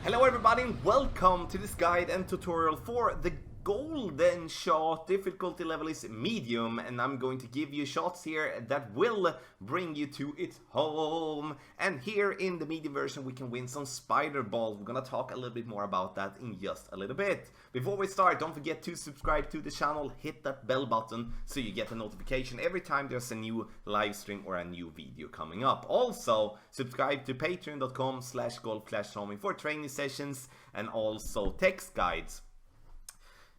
Hello everybody and welcome to this guide and tutorial for the Ghoulden Shot. Difficulty level is medium and I'm going to give you shots here that will bring you to its home. And here in the medium version we can win some spider balls. We're gonna talk a little bit more about that in just a little bit. Before we start, don't forget to subscribe to the channel, hit that bell button so you get a notification every time there's a new live stream or a new video coming up. Also, subscribe to patreon.com/golf-tommy for training sessions and also text guides.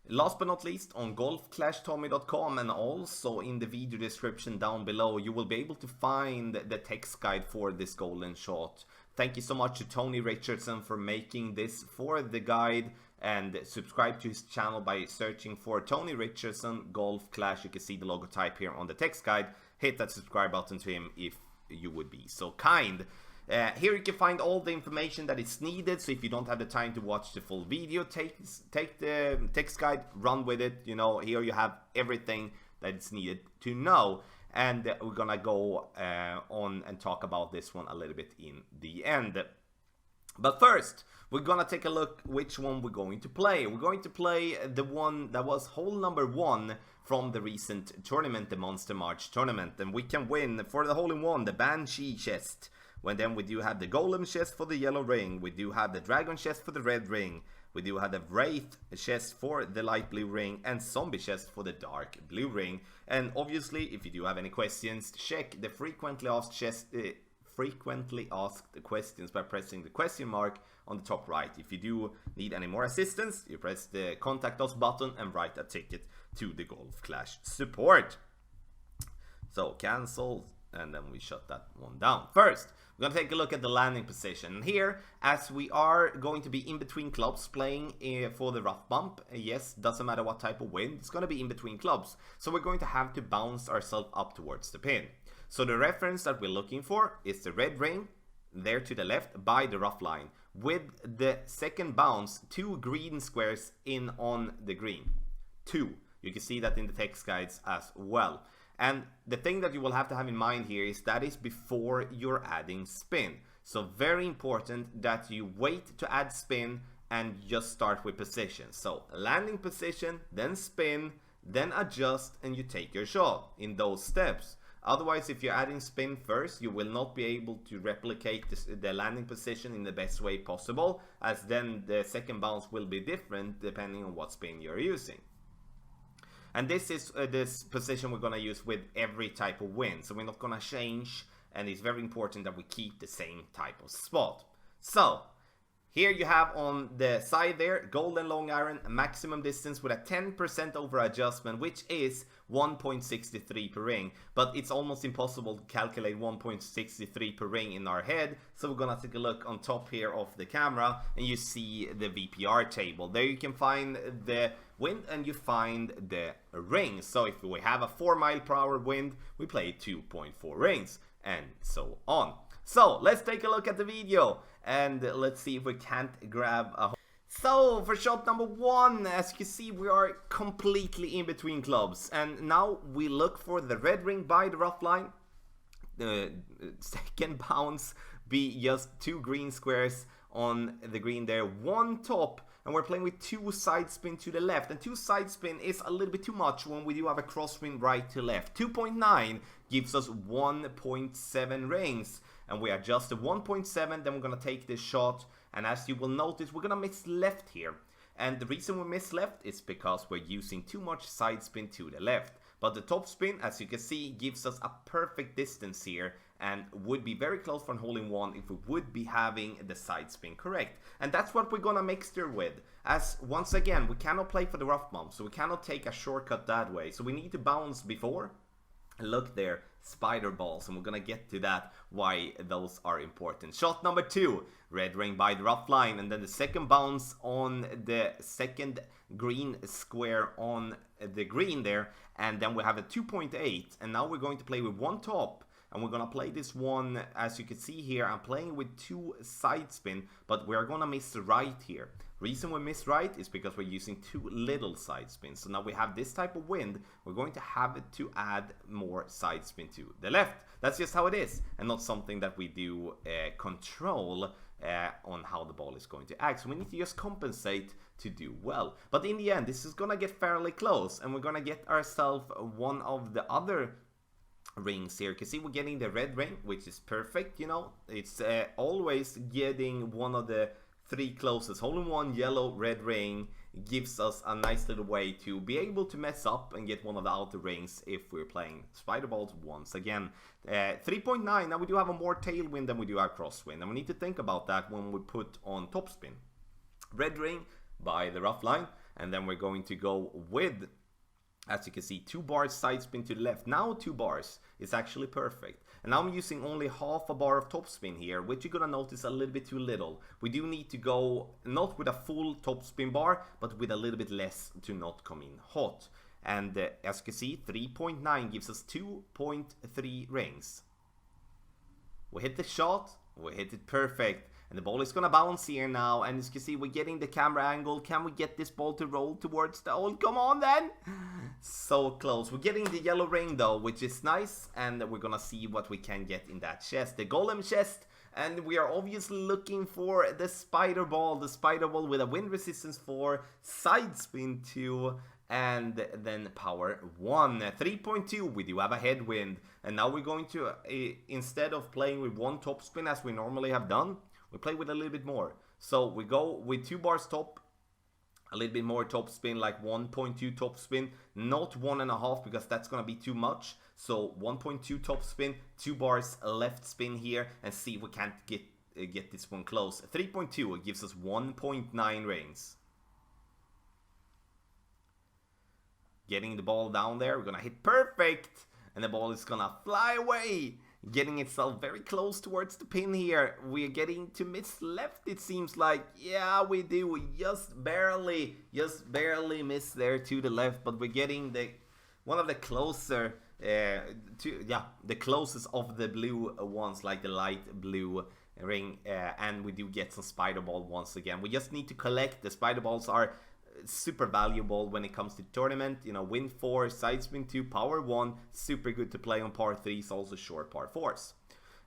Last but not least, on golf-tommy.com and also in the video description down below, you will be able to find the text guide for this Ghoulden Shot. Thank you so much to Tony Richardsson for making this for the guide, and subscribe to his channel by searching for Tony Richardsson Golf Clash. You can see the logotype here on the text guide. Hit that subscribe button to him if you would be so kind. Here you can find all the information that is needed, so if you don't have the time to watch the full video, take the text guide, run with it. You know, here you have everything that is needed to know. And we're gonna go on and talk about this one a little bit in the end. But first, we're gonna take a look which one we're going to play. We're going to play the one that was hole number 1 from the recent tournament, the Monster March tournament. And we can win for the hole-in-one, the Banshee chest. When then we do have the Golem chest for the yellow ring, we do have the Dragon chest for the red ring, we do have the Wraith chest for the light blue ring, and Zombie chest for the dark blue ring. And obviously, if you do have any questions, check the frequently asked questions by pressing the question mark on the top right. If you do need any more assistance, you press the contact us button and write a ticket to the Golf Clash support. So cancel, and then we shut that one down. First, we're going to take a look at the landing position. Here, as we are going to be in between clubs playing for the rough bump, yes, doesn't matter what type of wind, it's going to be in between clubs. So we're going to have to bounce ourselves up towards the pin. So the reference that we're looking for is the red ring, there to the left by the rough line, with the second bounce 2 green squares in on the green. 2. You can see that in the text guides as well. And the thing that you will have to have in mind here is that is before you're adding spin. So very important that you wait to add spin and just start with position. So landing position, then spin, then adjust, and you take your shot in those steps. Otherwise, if you're adding spin first, you will not be able to replicate the landing position in the best way possible, as then the second bounce will be different depending on what spin you're using. And this is this position we're going to use with every type of wind, so we're not going to change, and it's very important that we keep the same type of spot. So here you have on the side there, Golden Long Iron, maximum distance with a 10% over adjustment, which is 1.63 per ring. But it's almost impossible to calculate 1.63 per ring in our head. So we're gonna take a look on top here of the camera, and you see the VPR table. There you can find the wind and you find the ring. So if we have a 4 mile per hour wind, we play 2.4 rings, and so on. So let's take a look at the video and let's see if we can't grab a... So for shot number 1, as you can see, we are completely in between clubs, and now we look for the red ring by the rough line. The second bounce be just 2 green squares on the green there, 1 top, and we're playing with 2 side spin to the left, and 2 side spin is a little bit too much when we do have a crosswind right to left. 2.9 gives us 1.7 rings, and we adjust to 1.7, then we're gonna take this shot, and as you will notice, we're gonna miss left here. And the reason we miss left is because we're using too much side spin to the left. But the top spin, as you can see, gives us a perfect distance here, and would be very close for a hole-in-one if we would be having the side spin correct. And that's what we're gonna mixture with, as once again, we cannot play for the rough bump, so we cannot take a shortcut that way. So we need to bounce before. Look there, spider balls, and we're gonna get to that, why those are important. Shot number 2, red ring by the rough line, and then the second bounce on the second green square on the green there, and then we have a 2.8, and now we're going to play with 1 top, and we're gonna play this one, as you can see here, I'm playing with 2 side spin, but we're gonna miss the right here. Reason we miss right is because we're using too little side spin. So now we have this type of wind, we're going to have it to add more side spin to the left. That's just how it is, and not something that we do control on how the ball is going to act. So we need to just compensate to do well. But in the end, this is gonna get fairly close, and we're gonna get ourselves one of the other rings here. You can see we're getting the red ring, which is perfect. You know, it's always getting one of the 3 closest. Hole-in-one, yellow, red ring gives us a nice little way to be able to mess up and get one of the outer rings if we're playing spider balls once again. 3.9, now we do have a more tailwind than we do have crosswind, and we need to think about that when we put on topspin. Red ring by the rough line, and then we're going to go with, as you can see, 2 bars side spin to the left. Now 2 bars is actually perfect. And now I'm using only half a bar of topspin here, which you're gonna notice a little bit too little. We do need to go not with a full topspin bar, but with a little bit less to not come in hot. And as you can see, 3.9 gives us 2.3 rings. We hit the shot, we hit it perfect. And the ball is gonna bounce here now, and as you can see, we're getting the camera angle. Can we get this ball to roll towards the hole? Come on then! So close. We're getting the yellow ring though, which is nice, and we're gonna see what we can get in that chest. The golem chest, and we are obviously looking for the spider ball with a wind resistance 4, side spin 2, and then power 1. 3.2, we do have a headwind, and now we're going to, instead of playing with 1 topspin as we normally have done, we play with a little bit more. So we go with 2 bars top, a little bit more top spin, like 1.2 top spin, not 1.5 because that's gonna be too much. So 1.2 top spin, 2 bars left spin here, and see if we can't get this one close. 3.2, it gives us 1.9 rings. Getting the ball down there, we're gonna hit perfect, and the ball is gonna fly away. Getting itself very close towards the pin here. We're getting to miss left, it seems like. Yeah, we do. We just barely miss there to the left, but we're getting one of the closer the closest of the blue ones, like the light blue ring, and we do get some spider ball once again. We just need to collect. The spider balls are super valuable when it comes to tournament. You know, wind 4, side spin 2, power 1, super good to play on par 3s, also short par 4s.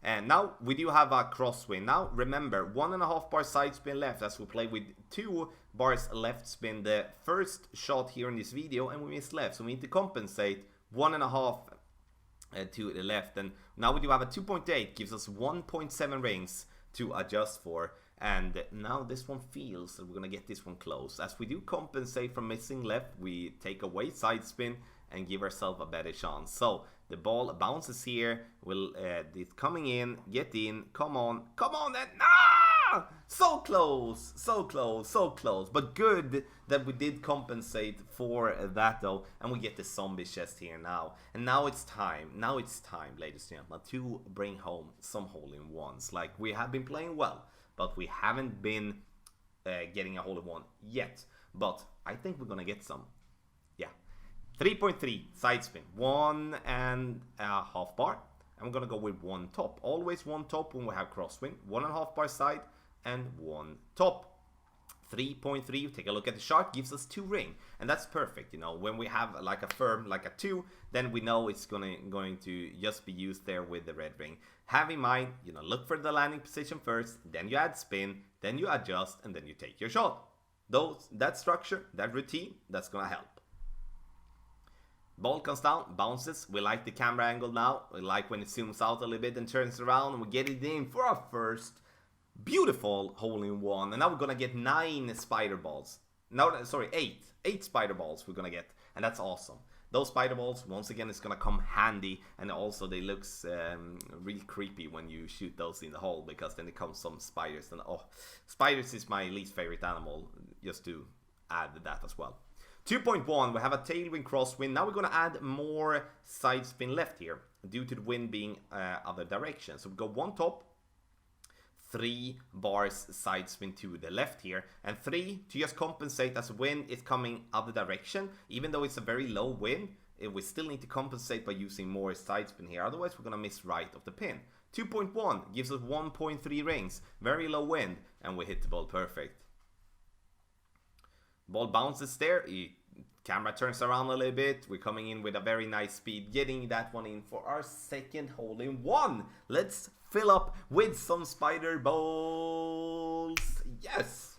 And now we do have a crosswind. Now remember, 1.5 bar side spin left, as we play with 2 bars left spin the first shot here in this video, and we missed left, so we need to compensate 1.5 to the left. And now we do have a 2.8, gives us 1.7 rings to adjust for. And now this one feels that we're gonna get this one close. As we do compensate from missing left, we take away side spin and give ourselves a better chance. So the ball bounces here, it's coming in, get in, come on then, ah! So close, so close, so close. But good that we did compensate for that though, and we get the zombie chest here now. And now it's time, ladies and gentlemen, to bring home some hole-in-ones. Like, we have been playing well, but we haven't been getting a hole-in-one yet. But I think we're gonna get some. Yeah. 3.3 side spin, 1.5 bar. I'm gonna go with 1 top. Always 1 top when we have crosswind. 1.5 bar side and 1 top. 3.3, take a look at the chart, gives us 2 ring, and that's perfect. You know, when we have like a firm, like a 2, then we know it's going to just be used there with the red ring. Have in mind, you know, look for the landing position first, then you add spin, then you adjust, and then you take your shot. That structure, that routine, that's gonna help. Ball comes down, bounces. We like the camera angle now. We like when it zooms out a little bit and turns around, and we get it in for our first beautiful hole-in-one. And now we're gonna get 9 spider balls. No, sorry, 8 spider balls we're gonna get, and that's awesome. Those spider balls, once again, is gonna come handy, and also they looks really creepy when you shoot those in the hole, because then it comes some spiders, and oh, spiders is my least favorite animal, just to add that as well. 2.1, we have a tailwind crosswind. Now we're gonna add more side spin left here, due to the wind being other direction. So we go 1 top, 3 bars side spin to the left here, and 3 to just compensate as wind is coming other direction. Even though it's a very low wind, we still need to compensate by using more side spin here, otherwise we're gonna miss right of the pin. 2.1 gives us 1.3 rings, very low wind, and we hit the ball perfect. Ball bounces there, camera turns around a little bit, we're coming in with a very nice speed, getting that one in for our second hole-in-one. Let's fill up with some spider balls. Yes!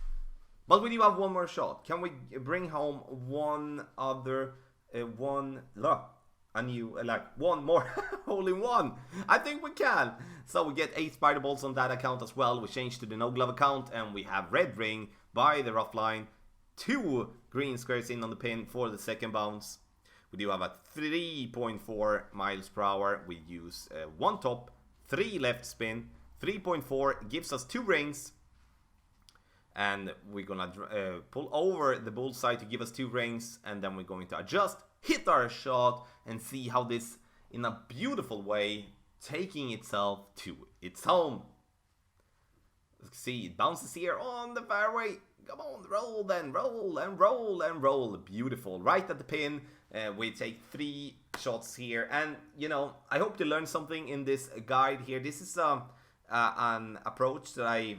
But we do have one more shot. Can we bring home one other, one more hole in one? I think we can. So we get 8 spider balls on that account as well. We change to the no glove account and we have red ring by the rough line. 2 green squares in on the pin for the second bounce. We do have a 3.4 miles per hour. We use 1 top, 3 left spin. 3.4 gives us 2 rings. And we're gonna pull over the bullseye to give us 2 rings. And then we're going to adjust, hit our shot, and see how this, in a beautiful way, taking itself to its home. Let's see, it bounces here on the fairway. Come on, roll then, roll and roll and roll. Beautiful, right at the pin. We take 3 shots here. And, you know, I hope you learned something in this guide here. This is an approach that I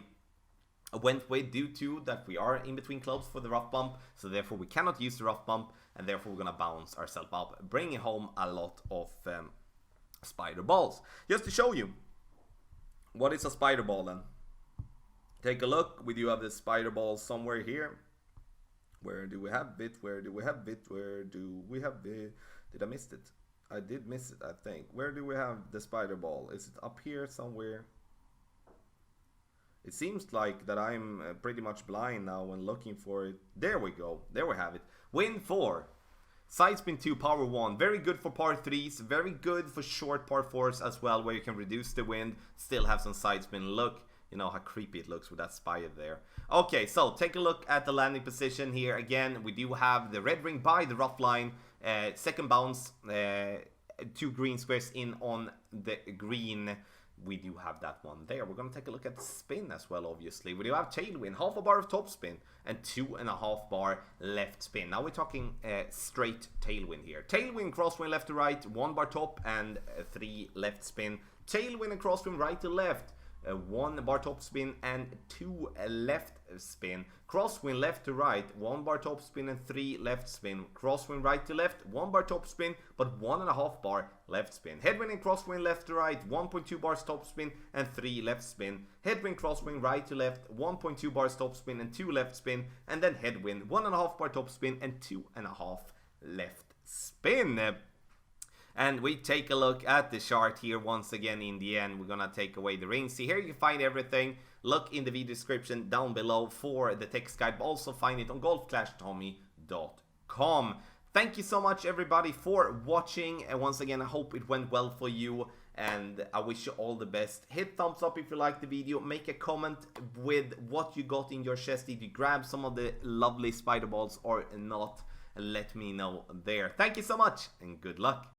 went with due to that we are in between clubs for the rough bump. So therefore we cannot use the rough bump. And therefore we're going to bounce ourselves up, bringing home a lot of spider balls. Just to show you, what is a spider ball then? Take a look. We do have the spider ball somewhere here. Where do we have it? Where do we have it? Where do we have it? Did I miss it? I did miss it, I think. Where do we have the spider ball? Is it up here somewhere? It seems like that I'm pretty much blind now when looking for it. There we go. There we have it. Win 4. Side spin 2, power 1. Very good for par 3s. Very good for short par 4s as well, where you can reduce the wind. Still have some side spin. Look. You know how creepy it looks with that spider there. Okay, so take a look at the landing position here. Again, we do have the red ring by the rough line. Second bounce, 2 green squares in on the green. We do have that one there. We're going to take a look at the spin as well, obviously. We do have tailwind, half a bar of top spin, and 2.5 bar left spin. Now we're talking straight tailwind here. Tailwind, crosswind left to right, 1 bar top, and 3 left spin. Tailwind and crosswind right to left. 1 bar top spin and 2 left spin. Crosswind left to right, 1 bar top spin and 3 left spin. Crosswind right to left, 1 bar top spin, but 1.5 bar left spin. Headwind and crosswind left to right, 1.2 bars top spin and 3 left spin. Headwind, crosswind right to left, 1.2 bars top spin and 2 left spin. And then headwind, 1.5 bar top spin and 2.5 left spin. And we take a look at the chart here once again. In the end, we're gonna take away the rings. See, here you can find everything. Look in the video description down below for the text guide, but also find it on golfclashtommy.com. Thank you so much, everybody, for watching. And once again, I hope it went well for you, and I wish you all the best. Hit thumbs up if you liked the video. Make a comment with what you got in your chest. Did you grab some of the lovely spider balls or not? Let me know there. Thank you so much, and good luck.